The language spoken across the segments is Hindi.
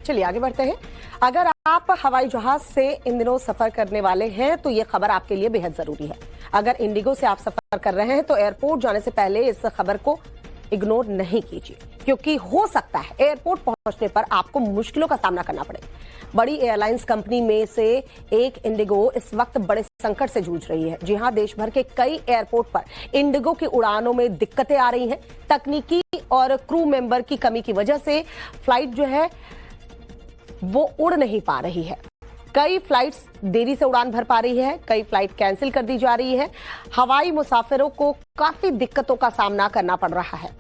चलिए आगे बढ़ते हैं। अगर आप हवाई जहाज से इन दिनों सफर करने वाले हैं तो ये खबर आपके लिए बेहद जरूरी है। अगर इंडिगो से आप सफर कर रहे हैं तो एयरपोर्ट जाने से पहले इस खबर को इग्नोर नहीं कीजिए, क्योंकि हो सकता है एयरपोर्ट पहुंचने पर आपको मुश्किलों का सामना करना पड़े। बड़ी एयरलाइंस कंपनी में से एक इंडिगो इस वक्त बड़े संकट से जूझ रही है। जी हां, देश भर के कई एयरपोर्ट पर इंडिगो की उड़ानों में दिक्कतें आ रही हैं। तकनीकी और क्रू मेंबर की कमी की वजह से फ्लाइट जो है वो उड़ नहीं पा रही है। कई फ्लाइट्स देरी से उड़ान भर पा रही है, कई फ्लाइट कैंसिल कर दी जा रही है। हवाई मुसाफिरों को काफी दिक्कतों का सामना करना पड़ रहा है।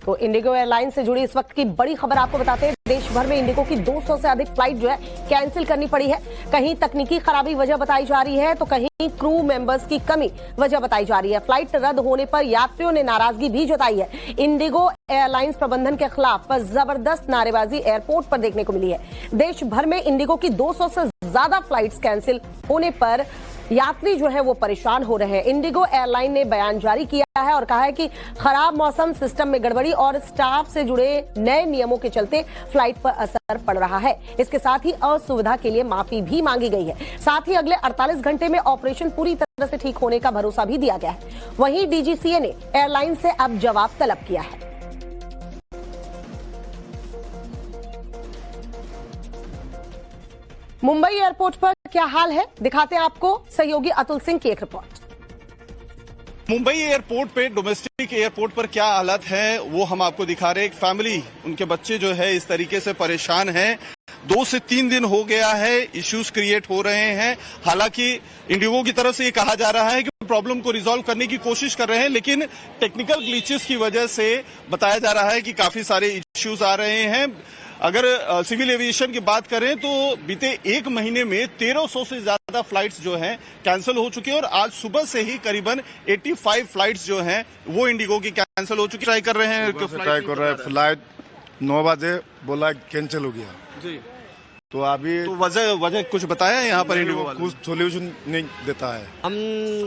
तो इंडिगो एयरलाइंस से जुड़ी इस वक्त की बड़ी खबर आपको बताते हैं। देश भर में इंडिगो की 200 से अधिक फ्लाइट जो है कैंसिल करनी पड़ी है। कहीं तकनीकी खराबी वजह बताई जा रही है तो कहीं क्रू मेंबर्स की कमी वजह बताई जा रही है। फ्लाइट रद्द होने पर यात्रियों ने नाराजगी भी जताई है। इंडिगो एयरलाइंस प्रबंधन के खिलाफ जबरदस्त नारेबाजी एयरपोर्ट पर देखने को मिली है। देश भर में इंडिगो की 200 से ज्यादा फ्लाइट्स कैंसिल होने पर यात्री जो है वो परेशान हो रहे हैं। इंडिगो एयरलाइन ने बयान जारी किया है और कहा है कि खराब मौसम, सिस्टम में गड़बड़ी और स्टाफ से जुड़े नए नियमों के चलते फ्लाइट पर असर पड़ रहा है। इसके साथ ही असुविधा के लिए माफी भी मांगी गई है। साथ ही अगले 48 घंटे में ऑपरेशन पूरी तरह से ठीक होने का भरोसा भी दिया गया है। वहीं डीजीसीए ने एयरलाइन से अब जवाब तलब किया है। मुंबई एयरपोर्ट पर क्या हाल है, दिखाते हैं आपको सहयोगी अतुल सिंह की एक रिपोर्ट। मुंबई एयरपोर्ट पे, डोमेस्टिक एयरपोर्ट पर क्या हालत है वो हम आपको दिखा रहे हैं। एक फैमिली, उनके बच्चे जो है इस तरीके से परेशान हैं। 2 से 3 दिन हो गया है, इश्यूज क्रिएट हो रहे हैं। हालांकि इंडिगो की तरफ से ये कहा जा रहा है कि प्रॉब्लम को रिजॉल्व करने की कोशिश कर रहे हैं, लेकिन टेक्निकल ग्लिचेस की वजह से बताया जा रहा है कि काफी सारे इश्यूज आ रहे हैं। अगर सिविल एविएशन की बात करें तो बीते 1 महीने में 1300 से ज्यादा फ्लाइट्स जो हैं कैंसिल हो चुकी है और आज सुबह से ही करीबन 85 फ्लाइट्स जो हैं वो इंडिगो की कैंसिल हो चुकी। ट्राई कर रहे हैं फ्लाइट 9 बजे बोला कैंसिल हो गया जी। तो अभी तो वजह कुछ बताया है यहाँ पर इंडिगो वाले? कुछ सोल्यूशन नहीं देता है। हम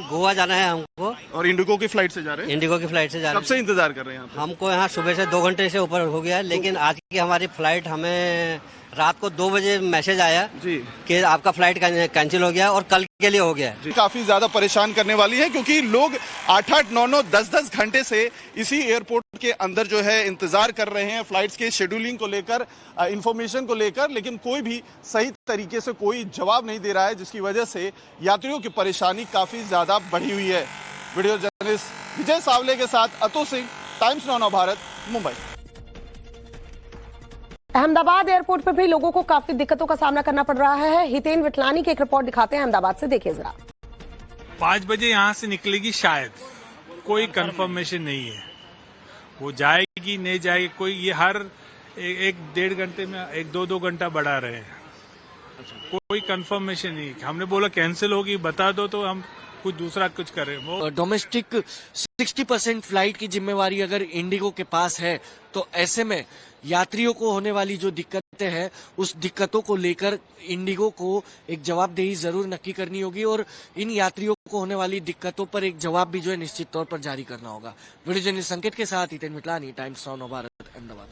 गोवा जाना है हमको, और इंडिगो की फ्लाइट से जा रहे हैं? इंडिगो की फ्लाइट से जा रहे हैं। कब से इंतजार कर रहे हैं यहाँ? हमको यहाँ सुबह से 2 घंटे से ऊपर हो गया है, लेकिन आज की हमारी फ्लाइट, हमें रात को 2 बजे मैसेज आया जी कि आपका फ्लाइट कैंसिल हो गया और कल के लिए हो गया है। काफी ज्यादा परेशान करने वाली है, क्योंकि लोग 8-8, 9-9, 10-10 घंटे से इसी एयरपोर्ट के अंदर जो है इंतजार कर रहे हैं फ्लाइट्स के शेड्यूलिंग को लेकर, इंफॉर्मेशन को लेकर, लेकिन कोई भी सही तरीके से कोई जवाब नहीं दे रहा है, जिसकी वजह से यात्रियों की परेशानी काफी ज्यादा बढ़ी हुई है। वीडियो जर्नलिस्ट विजय सावले के साथ Atul Singh, times Now Bharat, Mumbai. Ahmedabad airport पर भी लोगों को काफी दिक्कतों का सामना करना पड़ रहा है। हितेन विटलानी की एक रिपोर्ट दिखाते हैं अहमदाबाद से, देखिए जरा। 5 बजे यहाँ से निकलेगी शायद, कोई कंफर्मेशन नहीं है वो जाएगी नहीं जाएगी। कोई ये हर 1-1.5 घंटे में 1-2 घंटा बढ़ा रहे हैं। कोई कंफर्मेशन नहीं। हमने बोला कैंसिल होगी, बता दो तो हम कुछ दूसरा कुछ करें। वो डोमेस्टिक 60% फ्लाइट की जिम्मेवारी अगर इंडिगो के पास है तो ऐसे में यात्रियों को होने वाली जो दिक्कतें हैं उस दिक्कतों को लेकर इंडिगो को एक जवाबदेही जरूर नक्की करनी होगी और इन यात्रियों को होने वाली दिक्कतों पर एक जवाब भी जो है निश्चित तौर पर जारी करना होगा। वीडियो जर्नलिस्ट संकेत के साथ Hiten Mitlani, Times Now Bharat, Ahmedabad.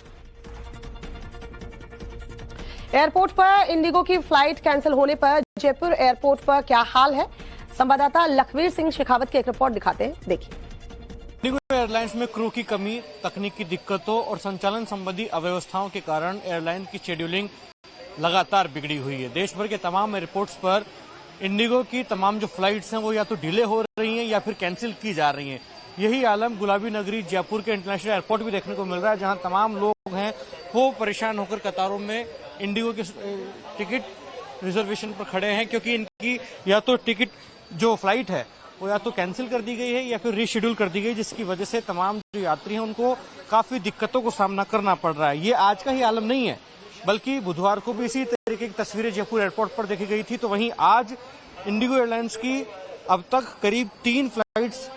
Airport पर इंडिगो की फ्लाइट कैंसिल होने पर जयपुर एयरपोर्ट पर क्या हाल है, संवाददाता लखवीर सिंह शेखावत की एक रिपोर्ट दिखाते हैं, देखिए। इंडिगो एयरलाइंस में क्रू की कमी, तकनीकी दिक्कतों और संचालन संबंधी अव्यवस्थाओं के कारण एयरलाइन की शेड्यूलिंग लगातार बिगड़ी हुई है। देश भर के तमाम एयरपोर्ट्स पर इंडिगो की तमाम जो फ्लाइट्स हैं वो या तो डिले हो रही हैं या फिर कैंसिल की जा रही हैं। यही आलम गुलाबी नगरी जयपुर के इंटरनेशनल एयरपोर्ट भी देखने को मिल रहा है, जहां तमाम लोग हैं वो परेशान होकर कतारों में इंडिगो के टिकट रिजर्वेशन पर खड़े हैं, क्योंकि इनकी या तो टिकट जो फ्लाइट है वो या तो कैंसिल कर दी गई है या फिर रीशेड्यूल कर दी गई, जिसकी वजह से तमाम जो यात्री हैं उनको काफी दिक्कतों को सामना करना पड़ रहा है। ये आज का ही आलम नहीं है, बल्कि बुधवार को भी इसी तरीके की तस्वीरें जयपुर एयरपोर्ट पर देखी गई थी। तो वहीं आज इंडिगो एयरलाइंस की अब तक करीब 3 फ्लाइट्स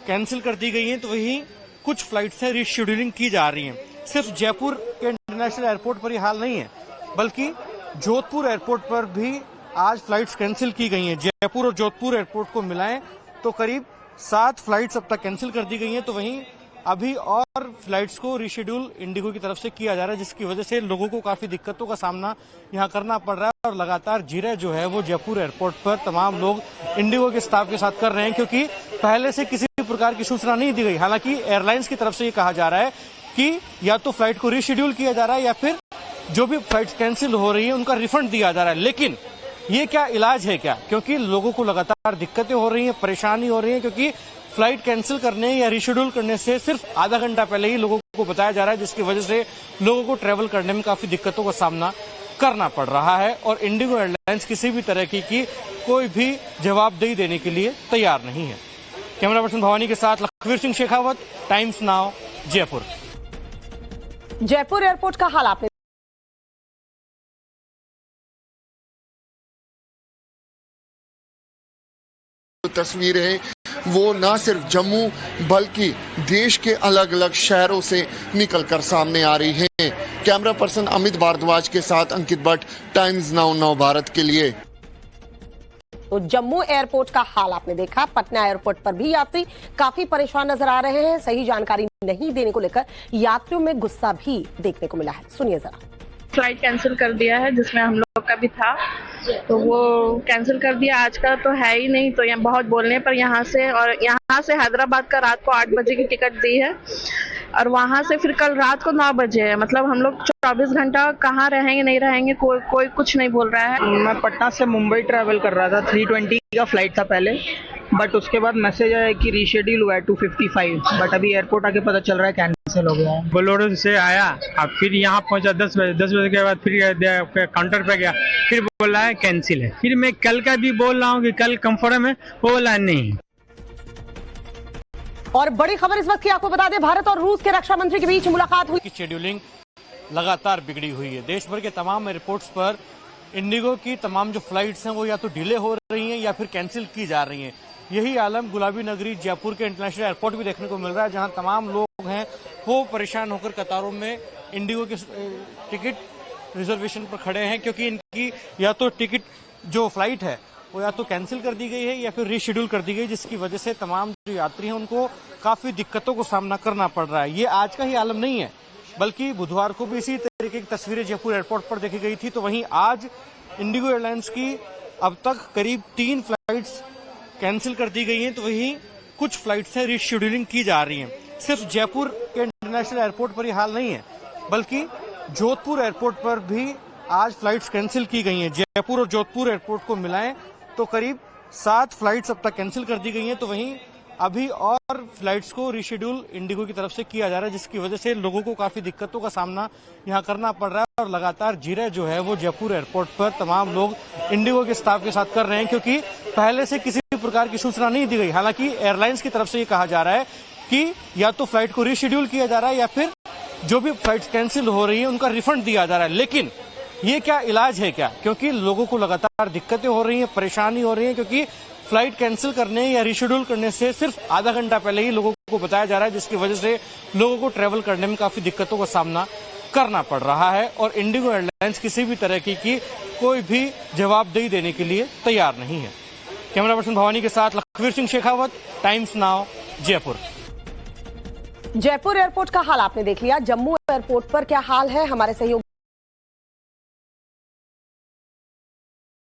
कैंसिल कर दी गई हैं, तो वहीं कुछ फ्लाइट्स हैं रीशेड्यूलिंग की जा रही हैं। सिर्फ जयपुर के इंटरनेशनल एयरपोर्ट पर यह हाल नहीं है, बल्कि जोधपुर एयरपोर्ट पर भी आज फ्लाइट्स कैंसिल की गई हैं। जयपुर और जोधपुर एयरपोर्ट को मिलाएं तो करीब 7 फ्लाइट्स अब तक कैंसिल कर दी गई हैं। तो वहीं अभी और फ्लाइट्स को रिशेड्यूल इंडिगो की तरफ से किया जा रहा है, जिसकी वजह से लोगों को काफी दिक्कतों का सामना यहाँ करना पड़ रहा है। और लगातार जिरह जो है वो जयपुर एयरपोर्ट पर तमाम लोग इंडिगो के स्टाफ के साथ कर रहे हैं, क्योंकि पहले से किसी भी प्रकार की सूचना नहीं दी गई। हालांकि एयरलाइंस की तरफ से ये कहा जा रहा है कि या तो फ्लाइट को रिशेड्यूल किया जा रहा है या फिर जो भी फ्लाइट्स कैंसिल हो रही है उनका रिफंड दिया जा रहा है। लेकिन ये क्या इलाज है क्या? क्योंकि लोगों को लगातार दिक्कतें हो रही हैं, परेशानी हो रही है, क्योंकि फ्लाइट कैंसिल करने या रिशेड्यूल करने से सिर्फ आधा घंटा पहले ही लोगों को बताया जा रहा है, जिसकी वजह से लोगों को ट्रेवल करने में काफी दिक्कतों का सामना करना पड़ रहा है। और इंडिगो एयरलाइंस किसी भी तरह की कोई भी जवाबदेही देने के लिए तैयार नहीं है। कैमरा पर्सन भवानी के साथ Lakhvir Singh Shekhawat, times now, Jaipur. Jaipur airport का हाल आपने तस्वीरें हैं वो न सिर्फ जम्मू बल्कि देश के अलग अलग शहरों से निकलकर सामने आ रही हैं। कैमरा पर्सन अमित भारद्वाज के साथ अंकित भट्ट, टाइम्स नाउ नव भारत के लिए। तो जम्मू एयरपोर्ट का हाल आपने देखा। पटना एयरपोर्ट पर भी यात्री काफी परेशान नजर आ रहे हैं। सही जानकारी नहीं देने को लेकर यात्रियों में गुस्सा भी देखने को मिला है। सुनिए जरा। फ्लाइट कैंसिल कर दिया है, जिसमें हम लोग का भी था, तो वो कैंसिल कर दिया। आज का तो है ही नहीं, तो यहाँ बहुत बोलने पर यहाँ से हैदराबाद का रात को 8 बजे की टिकट दी है और वहाँ से फिर कल रात को 9 बजे है। मतलब हम लोग 24 घंटा कहाँ रहेंगे नहीं रहेंगे, कोई कुछ नहीं बोल रहा है। मैं पटना से मुंबई ट्रैवल कर रहा था, 320 का फ्लाइट था पहले, बट उसके बाद मैसेज आया कि रीशेड्यूल हुआ है 255, बट अभी एयरपोर्ट आके पता चल रहा है कैंसिल हो गया है। बोलोरो से आया, अब फिर यहाँ पहुंचा 10 बजे के बाद फिर काउंटर पे गया, फिर बोला है कैंसिल है। फिर मैं कल का भी बोल रहा हूँ कि कल कंफर्म है, वो बोला नहीं। और बड़ी खबर इस वक्त की आपको बता दें, भारत और रूस के रक्षा मंत्री के बीच मुलाकात हुई। शेड्यूलिंग लगातार बिगड़ी हुई है। देश भर के तमाम एयरपोर्ट्स पर इंडिगो की तमाम जो फ्लाइट्स हैं वो या तो डिले हो रही हैं या फिर कैंसिल की जा रही हैं। यही आलम गुलाबी नगरी जयपुर के इंटरनेशनल एयरपोर्ट भी देखने को मिल रहा है, जहां तमाम लोग हैं वो परेशान होकर कतारों में इंडिगो के टिकट रिजर्वेशन पर खड़े हैं, क्योंकि इनकी या तो टिकट जो फ्लाइट है वो या तो कैंसिल कर दी गई है या फिर रीशेड्यूल कर दी गई, जिसकी वजह से तमाम जो यात्री हैं उनको काफी दिक्कतों को सामना करना पड़ रहा है। ये आज का ही आलम नहीं है, बल्कि बुधवार को भी इसी तरीके की तस्वीरें जयपुर एयरपोर्ट पर देखी गई थी। तो वहीं आज इंडिगो एयरलाइंस की अब तक करीब 3 फ्लाइट्स कैंसिल कर दी गई हैं, तो वहीं कुछ फ्लाइट्स हैं रीशेड्यूलिंग की जा रही हैं। सिर्फ जयपुर के इंटरनेशनल एयरपोर्ट पर यह हाल नहीं है, बल्कि जोधपुर एयरपोर्ट पर भी आज फ्लाइट्स कैंसिल की गई हैं। जयपुर और जोधपुर एयरपोर्ट को मिलाएं तो करीब 7 फ्लाइट्स अब तक कैंसिल कर दी गई हैं। तो वहीं अभी और फ्लाइट्स को रिशेड्यूल इंडिगो की तरफ से किया जा रहा है, जिसकी वजह से लोगों को काफी दिक्कतों का सामना यहाँ करना पड़ रहा है। और लगातार जिरह जो है वो जयपुर एयरपोर्ट पर तमाम लोग इंडिगो के स्टाफ के साथ कर रहे हैं, क्योंकि पहले से किसी भी प्रकार की सूचना नहीं दी गई। हालांकि एयरलाइंस की तरफ से ये कहा जा रहा है कि या तो फ्लाइट को रिशेड्यूल किया जा रहा है या फिर जो भी फ्लाइट कैंसिल हो रही है उनका रिफंड दिया जा रहा है। लेकिन ये क्या इलाज है क्या? क्योंकि लोगों को लगातार दिक्कतें हो रही हैं, परेशानी हो रही है, क्योंकि फ्लाइट कैंसिल करने या रिशेड्यूल करने से सिर्फ आधा घंटा पहले ही लोगों को बताया जा रहा है, जिसकी वजह से लोगों को ट्रेवल करने में काफी दिक्कतों का सामना करना पड़ रहा है। और इंडिगो एयरलाइंस किसी भी तरह की कोई भी जवाबदेही देने के लिए तैयार नहीं है। कैमरा पर्सन भवानी के साथ Lakhvir Singh Shekhawat, times now, Jaipur. Jaipur airport का हाल आपने देख लिया। जम्मू एयरपोर्ट पर क्या हाल है, हमारे सहयोगी